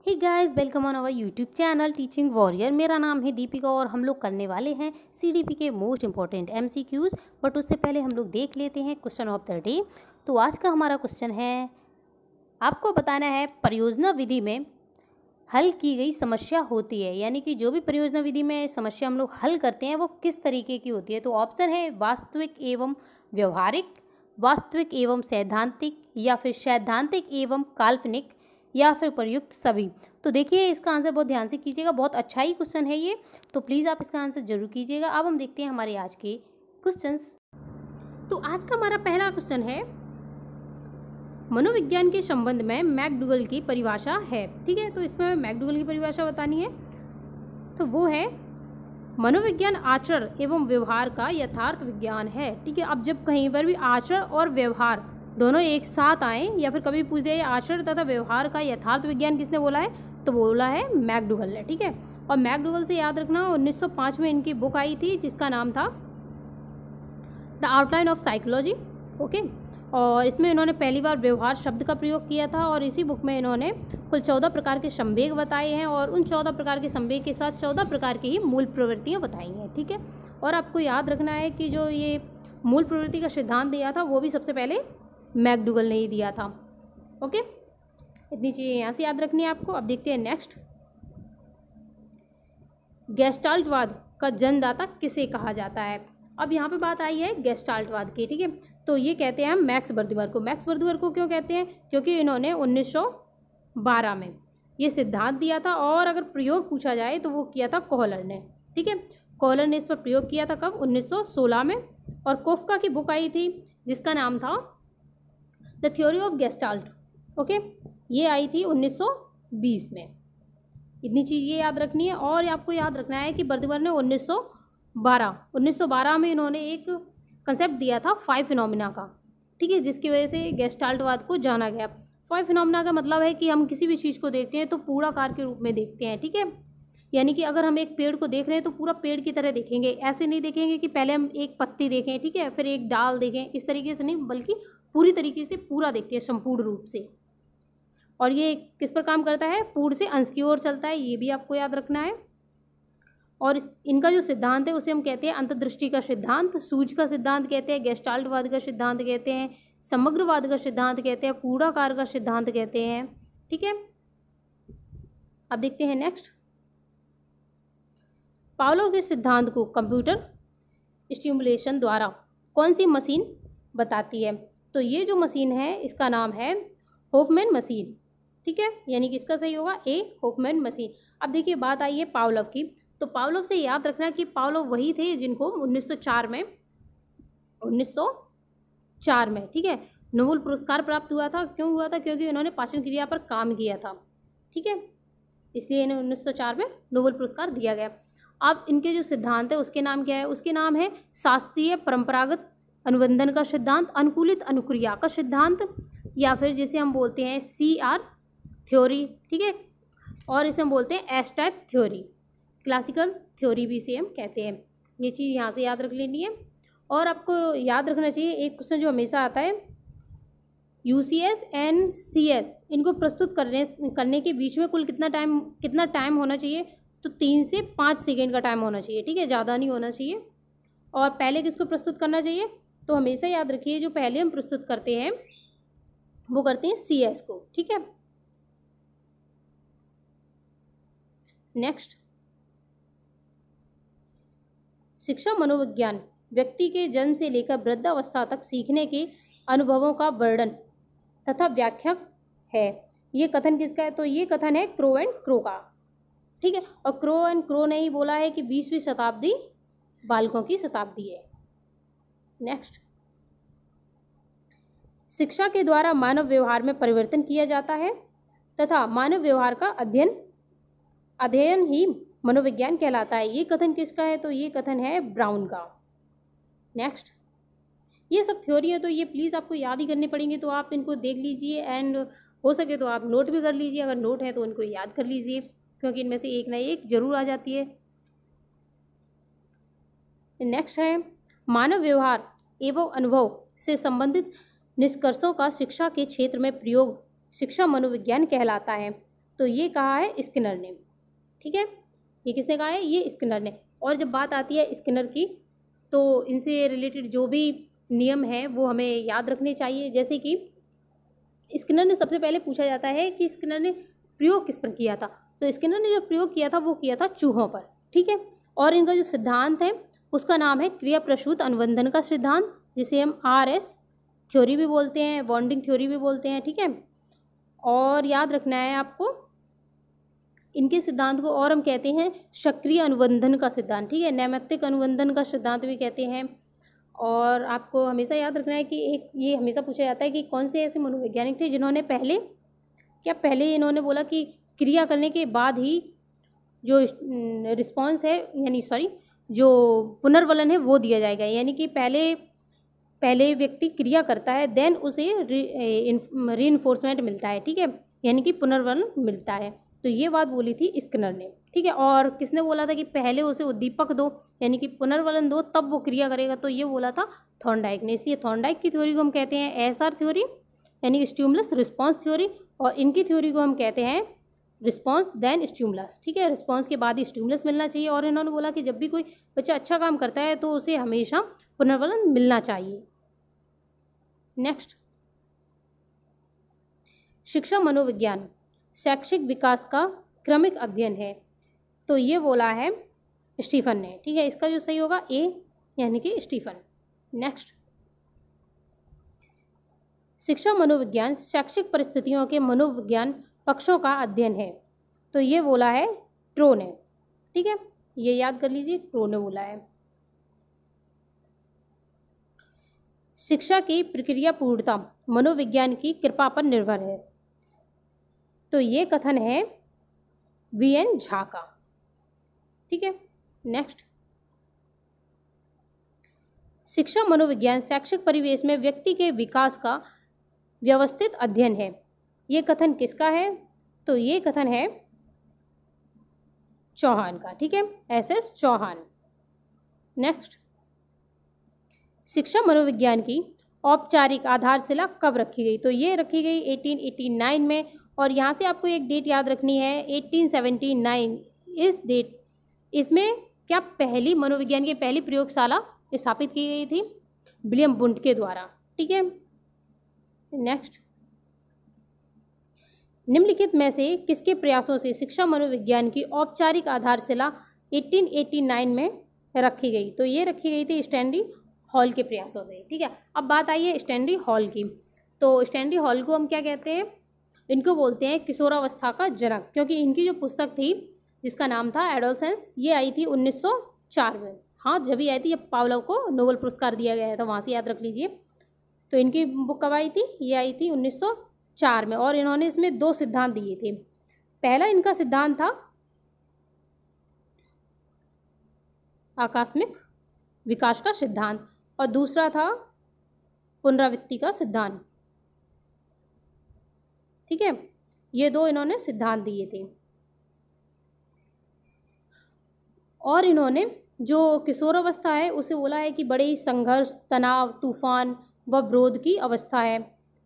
Hey guys, welcome on our YouTube channel teaching warrior. मेरा नाम है दीपिका और हम लोग करने वाले हैं सीडीपी के मोस्ट इंपॉर्टेंट एमसीक्यूज। बट उससे पहले हम लोग देख लेते हैं क्वेश्चन ऑफ द डे। तो आज का हमारा क्वेश्चन है, आपको बताना है परियोजना विधि में हल की गई समस्या होती है, यानी कि जो भी परियोजना विधि में समस्या हम लोग हल करते हैं वो किस तरीके की होती है। तो ऑप्शन है वास्तविक एवं व्यवहारिक, वास्तविक एवं सैद्धांतिक, या फिर सैद्धांतिक एवं काल्पनिक, या फिर प्रयुक्त सभी। तो देखिए इसका आंसर बहुत ध्यान से कीजिएगा, बहुत अच्छा ही क्वेश्चन है ये, तो प्लीज़ आप इसका आंसर जरूर कीजिएगा। अब हम देखते हैं हमारे आज के क्वेश्चंस। तो आज का हमारा पहला क्वेश्चन है, मनोविज्ञान के संबंध में मैकडूगल की परिभाषा है। ठीक है, तो इसमें हमें मैकडूगल की परिभाषा बतानी है। तो वो है, मनोविज्ञान आचरण एवं व्यवहार का यथार्थ विज्ञान है। ठीक है, अब जब कहीं पर भी आचरण और व्यवहार दोनों एक साथ आए या फिर कभी पूछ दिया आचरण तथा व्यवहार का यथार्थ विज्ञान किसने बोला है, तो बोला है मैकडूगल ने। ठीक है, और मैकडूगल से याद रखना 1905 में इनकी बुक आई थी जिसका नाम था the outline of psychology. Okay, और इसमें इन्होंने पहली बार व्यवहार शब्द का प्रयोग किया था और इसी बुक में इन्होंने कुल 14 प्रकार के संवेग बताए हैं और उन 14 प्रकार के संवेग के साथ 14 प्रकार की ही मूल प्रवृत्तियाँ बताई हैं। ठीक है, और आपको याद रखना है कि जो ये मूल प्रवृत्ति का सिद्धांत दिया था वो भी सबसे पहले मैकडूगल ने ही दिया था। ओके, इतनी चीज़ें यहाँ से याद रखनी है आपको। अब देखते हैं नेक्स्ट, गेस्टाल्टवाद का जन्मदाता किसे कहा जाता है। अब यहाँ पे बात आई है गेस्टाल्टवाद की। ठीक है, तो ये कहते हैं हम मैक्स बर्दीवर को। मैक्स बर्दीवर को क्यों कहते हैं, क्योंकि इन्होंने 1912 में ये सिद्धांत दिया था और अगर प्रयोग पूछा जाए तो वो किया था कॉलर ने। ठीक है, कॉलर ने इस पर प्रयोग किया था कब, 1916 में। और कोफका की बुक आई थी जिसका नाम था the theory of gestalt. Okay, ये आई थी 1920 में। इतनी चीज़ ये याद रखनी है। और आपको याद रखना है कि बर्दीवर ने 1912 में इन्होंने एक कंसेप्ट दिया था 5 फिनोमिना का। ठीक है, जिसकी वजह से गेस्टाल्टवाद को जाना गया। 5 फिनोमिना का मतलब है कि हम किसी भी चीज़ को देखते हैं तो पूरा कार के रूप में देखते हैं। ठीक है, यानी कि अगर हम एक पेड़ को देख रहे हैं तो पूरा पेड़ की तरह देखेंगे, ऐसे नहीं देखेंगे कि पहले हम एक पत्ती देखें, ठीक है, फिर एक डाल देखें, इस तरीके से नहीं, बल्कि पूरी तरीके से पूरा देखते हैं, संपूर्ण रूप से। और ये किस पर काम करता है, पूर्ण से अंश की ओर चलता है, ये भी आपको याद रखना है। और इनका जो सिद्धांत है उसे हम कहते हैं अंतर्दृष्टि का सिद्धांत, सूझ का सिद्धांत कहते हैं, गेस्टाल्टवाद का सिद्धांत कहते हैं, समग्रवाद का सिद्धांत कहते हैं, पूर्णाकार का सिद्धांत कहते हैं। ठीक है, अब देखते हैं नेक्स्ट, पावलोव के सिद्धांत को कंप्यूटर स्टिमुलेशन द्वारा कौन सी मशीन बताती है। तो ये जो मशीन है इसका नाम है होफमैन मशीन। ठीक है, यानी कि इसका सही होगा ए, होफमैन मशीन। अब देखिए बात आई है पावलोव की। तो पावलोव से याद रखना कि पावलोव वही थे जिनको 1904 में ठीक है नोबेल पुरस्कार प्राप्त हुआ था। क्यों हुआ था, क्योंकि उन्होंने पाचन क्रिया पर काम किया था। ठीक है, इसलिए इन्हें 1904 में नोबेल पुरस्कार दिया गया। अब इनके जो सिद्धांत है उसके नाम क्या है, उसके नाम है शास्त्रीय परंपरागत अनुबंधन का सिद्धांत, अनुकूलित अनुक्रिया का सिद्धांत, या फिर जिसे हम बोलते हैं CR थ्योरी। ठीक है, और इसे हम बोलते हैं S type theory, classical theory भी इसे हम कहते हैं। ये चीज़ यहाँ से याद रख लेनी है। और आपको याद रखना चाहिए एक क्वेश्चन जो हमेशा आता है, UCS एंड CS इनको प्रस्तुत करने के बीच में कुल कितना टाइम होना चाहिए, तो 3 से 5 सेकेंड का टाइम होना चाहिए। ठीक है, ज़्यादा नहीं होना चाहिए। और पहले किसको प्रस्तुत करना चाहिए, तो हमेशा याद रखिए जो पहले हम प्रस्तुत करते हैं वो करते हैं CS को। ठीक है, नेक्स्ट, शिक्षा मनोविज्ञान व्यक्ति के जन्म से लेकर वृद्धावस्था तक सीखने के अनुभवों का वर्णन तथा व्याख्या है। ये कथन किसका है, तो ये कथन है क्रो एंड क्रो का। ठीक है, और क्रो एंड क्रो ने ही बोला है कि 20वीं शताब्दी बालकों की शताब्दी है। नेक्स्ट, शिक्षा के द्वारा मानव व्यवहार में परिवर्तन किया जाता है तथा मानव व्यवहार का अध्ययन ही मनोविज्ञान कहलाता है। ये कथन किसका है, तो ये कथन है ब्राउन का। नेक्स्ट, ये सब थ्योरी है तो ये प्लीज़ आपको याद ही करने पड़ेंगे, तो आप इनको देख लीजिए एंड हो सके तो आप नोट भी कर लीजिए। अगर नोट है तो उनको याद कर लीजिए, क्योंकि इनमें से एक ना एक जरूर आ जाती है। नेक्स्ट है, मानव व्यवहार एवं अनुभव से संबंधित निष्कर्षों का शिक्षा के क्षेत्र में प्रयोग शिक्षा मनोविज्ञान कहलाता है। तो ये कहा है स्किनर ने, ठीक है। ये किसने कहा है? ये स्किनर ने। और जब बात आती है स्किनर की, तो इनसे रिलेटेड जो भी नियम है वो हमें याद रखने चाहिए। जैसे कि स्किनर ने सबसे पहले पूछा जाता है कि स्किनर ने प्रयोग किस पर किया था, तो स्किनर ने जो प्रयोग किया था वो किया था चूहों पर, ठीक है। और इनका जो सिद्धांत है उसका नाम है क्रिया प्रसूत अनुबंधन का सिद्धांत, जिसे हम RS थ्योरी भी बोलते हैं, बॉन्डिंग थ्योरी भी बोलते हैं, ठीक है। और याद रखना है आपको इनके सिद्धांत को, और हम कहते हैं सक्रिय अनुबंधन का सिद्धांत, ठीक है। नैमित्तिक अनुबंधन का सिद्धांत भी कहते हैं। और आपको हमेशा याद रखना है कि एक ये हमेशा पूछा जाता है कि कौन से ऐसे मनोवैज्ञानिक थे जिन्होंने पहले इन्होंने बोला कि क्रिया करने के बाद ही जो रिस्पॉन्स है, यानी जो पुनर्वलन है वो दिया जाएगा। यानी कि पहले व्यक्ति क्रिया करता है, देन उसे रीइंफोर्समेंट मिलता है, ठीक है, यानी कि पुनर्वलन मिलता है। तो ये बात बोली थी स्किनर ने, ठीक है। और किसने बोला था कि पहले उसे उद्दीपक दो, यानी कि पुनर्वलन दो, तब वो क्रिया करेगा, तो ये बोला था थॉर्नडाइक ने। इसलिए थॉर्नडाइक की थ्योरी को हम कहते हैं SR थ्योरी, यानी कि स्टिमुलस रिस्पॉन्स थ्योरी, और इनकी थ्योरी को हम कहते हैं रिस्पॉन्स देन स्टिमुलस, ठीक है। रिस्पॉन्स के बाद ही स्टिमुलस मिलना चाहिए। और इन्होंने बोला कि जब भी कोई बच्चा अच्छा काम करता है तो उसे हमेशा पुनर्वलन मिलना चाहिए। नेक्स्ट, शिक्षा मनोविज्ञान शैक्षिक विकास का क्रमिक अध्ययन है, तो ये बोला है स्टीफन ने, ठीक है। इसका जो सही होगा A, यानी कि स्टीफन। नेक्स्ट, शिक्षा मनोविज्ञान शैक्षिक परिस्थितियों के मनोविज्ञान पक्षों का अध्ययन है, तो ये बोला है ट्रो ने, ठीक है। ये याद कर लीजिए, ट्रो ने बोला है। शिक्षा की प्रक्रिया पूर्णता मनोविज्ञान की कृपा पर निर्भर है, तो ये कथन है VN झा का, ठीक है। नेक्स्ट, शिक्षा मनोविज्ञान शैक्षिक परिवेश में व्यक्ति के विकास का व्यवस्थित अध्ययन है, ये कथन किसका है? तो ये कथन है चौहान का, ठीक है, SS चौहान। नेक्स्ट, शिक्षा मनोविज्ञान की औपचारिक आधारशिला कब रखी गई? तो ये रखी गई 1889 में। और यहाँ से आपको एक डेट याद रखनी है 1879। इस डेट इसमें क्या पहली मनोविज्ञान की पहली प्रयोगशाला स्थापित की गई थी विलियम वुंड के द्वारा, ठीक है। नेक्स्ट, निम्नलिखित में से किसके प्रयासों से शिक्षा मनोविज्ञान की औपचारिक आधारशिला 1889 में रखी गई? तो ये रखी गई थी स्टैनली हॉल के प्रयासों से, ठीक है। अब बात आई है स्टैनली हॉल की, तो स्टैनली हॉल को हम क्या कहते हैं? इनको बोलते हैं किशोरावस्था का जनक, क्योंकि इनकी जो पुस्तक थी जिसका नाम था एडोलसेंस, ये आई थी 1904 में। हाँ, जब भी आई थी जब पावलोव को नोबेल पुरस्कार दिया गया था, वहाँ से याद रख लीजिए। तो इनकी बुक कब आई थी? ये आई थी 1904 में। और इन्होंने इसमें 2 सिद्धांत दिए थे। पहला इनका सिद्धांत था आकस्मिक विकास का सिद्धांत, और दूसरा था पुनरावृत्ति का सिद्धांत, ठीक है। ये 2 इन्होंने सिद्धांत दिए थे। और इन्होंने जो किशोरावस्था है उसे बोला है कि बड़े ही संघर्ष, तनाव, तूफान व विरोध की अवस्था है,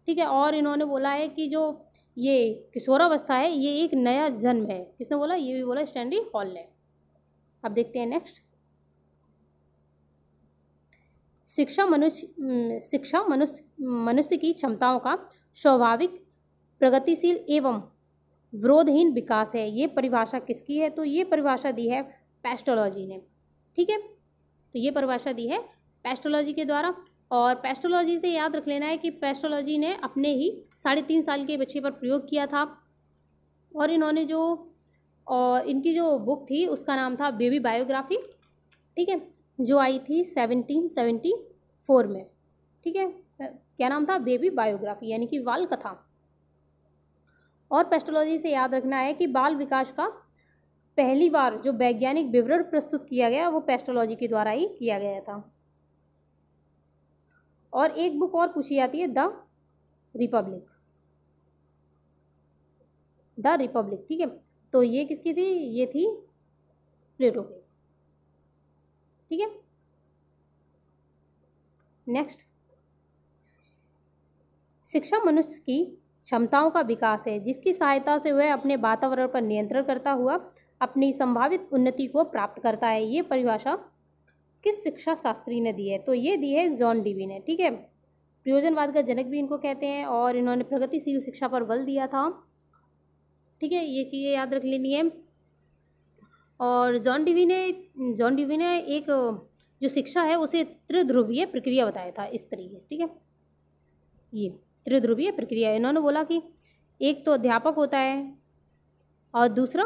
ठीक है। और इन्होंने बोला है कि जो ये किशोरावस्था है ये एक नया जन्म है। किसने बोला? ये भी बोला स्टैनली हॉल ने। अब देखते हैं नेक्स्ट, शिक्षा मनुष्य की क्षमताओं का स्वाभाविक, प्रगतिशील एवं विरोधहीन विकास है। ये परिभाषा किसकी है? तो ये परिभाषा दी है पेस्टोलॉजी ने, ठीक है। तो ये परिभाषा दी है पेस्टोलॉजी के द्वारा। और पेस्टोलॉजी से याद रख लेना है कि पेस्टोलॉजी ने अपने ही 3.5 साल के बच्चे पर प्रयोग किया था। और इन्होंने इनकी जो बुक थी उसका नाम था बेबी बायोग्राफी, ठीक है, जो आई थी 1774 में, ठीक है। क्या नाम था? बेबी बायोग्राफी, यानी कि बाल कथा। और पेस्टोलॉजी से याद रखना है कि बाल विकास का पहली बार जो वैज्ञानिक विवरण प्रस्तुत किया गया वो पेस्टोलॉजी के द्वारा ही किया गया था। और एक बुक और पूछी जाती है, द रिपब्लिक, ठीक है। तो ये किसकी थी? ये थी प्लेटो की, ठीक है। नेक्स्ट, शिक्षा मनुष्य की क्षमताओं का विकास है, जिसकी सहायता से वह अपने वातावरण पर नियंत्रण करता हुआ अपनी संभावित उन्नति को प्राप्त करता है। ये परिभाषा किस शिक्षा शास्त्री ने दी है? तो ये दी है जॉन डीवी ने, ठीक है। प्रयोजनवाद का जनक भी इनको कहते हैं और इन्होंने प्रगतिशील शिक्षा पर बल दिया था, ठीक है। ये चीज़ें याद रख लेनी है। और जॉन डीवी ने एक जो शिक्षा है उसे त्रिध्रुवीय प्रक्रिया बताया था इस तरीके से, ठीक है। ये त्रिध्रुवीय प्रक्रिया, इन्होंने बोला कि एक तो अध्यापक होता है और दूसरा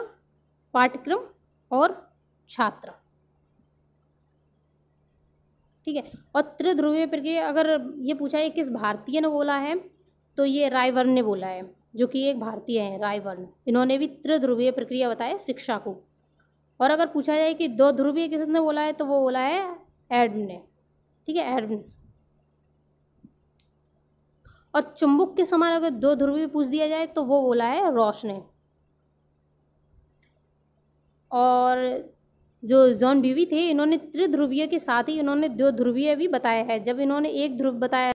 पाठ्यक्रम और छात्र, ठीक है। और त्रिध्रुवीय प्रक्रिया अगर ये पूछा है किस भारतीय ने बोला है, तो ये रायवर्न ने बोला है, जो कि एक भारतीय है रायवर्न। इन्होंने भी त्रिध्रुवीय प्रक्रिया बताया शिक्षा को। और अगर पूछा जाए कि दो ध्रुवीय किसने बोला है, तो वो बोला है एडम ने, ठीक है, एडम्स। और चुंबक के समान अगर दो ध्रुवीय पूछ दिया जाए तो वो बोला है रॉस ने। और जो जॉन डीवी थे, इन्होंने त्रिध्रुवीय के साथ ही इन्होंने दो ध्रुवीय भी बताया है। जब इन्होंने एक ध्रुव बताया